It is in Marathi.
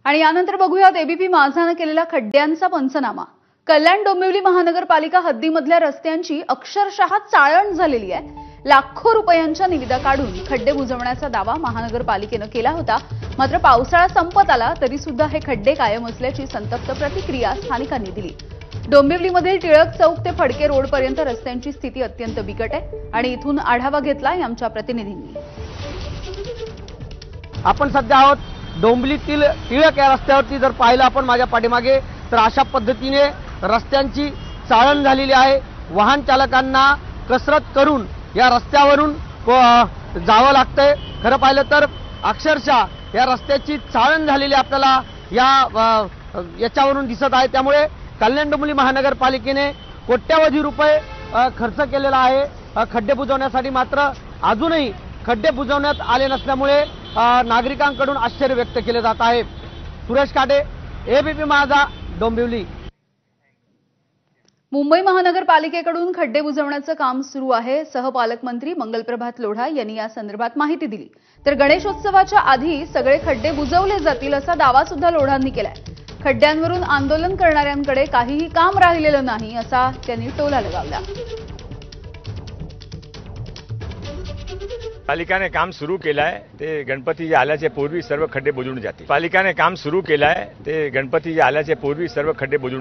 आणि यानंतर बघूयात एबीपी माझाने केलेला खड्ड्यांचा पंचनामा। कल्याण डोंबिवली महानगरपालिका हद्दीमधल्या रस्त्यांची अक्षरशः चाळण झालेली आहे। लाखो रुपयांच्या निविदा काढून खड्डे बुजवण्याचा दावा महानगरपालिकेने केला होता। मात्र पावसाळा संपत आला तरी सुद्धा हे खड्डे कायम असल्याची संतप्त प्रतिक्रिया स्थानिकांनी दिली। डोंबिवलीमधील टिळक चौक ते फडके रोड पर्यंत रस्त्यांची स्थिती अत्यंत बिकट आहे आणि इथून आढावा घेतलाय आमच्या प्रतिनिधींनी। आपण सध्या आहोत डोंबिवलीतील टिळक या रस्त्यावरती। जर पाहिलं आपण माझ्या पाठीमागे तर अशा पद्धतीने रस्त्यांची चाळण झालेली आहे। वाहन चालकांना कसरत करून या रस्त्यावरून जावं लागतंय। खरं पाहिलं तर अक्षरशः या रस्त्याची चाळण झालेली आपल्याला याच्यावरून दिसत आहे। त्यामुळे कल्याण डोंबिवली महानगरपालिकेने कोट्यावधी रुपये खर्च केलेला आहे खड्डे बुजवण्यासाठी। मात्र अजूनही खड्डे बुजवण्यात आले नसल्यामुळे नागरिकांकडून आश्चर्य व्यक्त केले जात आहे। सुरेश काटे, एबीपी माझा, डोंबिवली। मुंबई महानगरपालिकेकडून खड्डे बुजवण्याचं काम सुरू आहे। सहपालकमंत्री मंगलप्रभात लोढा यांनी या संदर्भात माहिती दिली। तर गणेशोत्सवाच्या आधी सगळे खड्डे बुजवले जातील असा दावा सुद्धा लोढांनी केलाय। खड्ड्यांवरून आंदोलन करणाऱ्यांकडे काहीही काम राहिलेलं नाही असा त्यांनी टोला लगावला। पालिकाने काम सुरू केलं आहे ते गणपती आल्याचे पूर्वी सर्व खड्डे बुजवून जातील। पालिकाने काम सुरू केलं आहे ते गणपती आल्याचे पूर्वी सर्व खड्डे बुजवून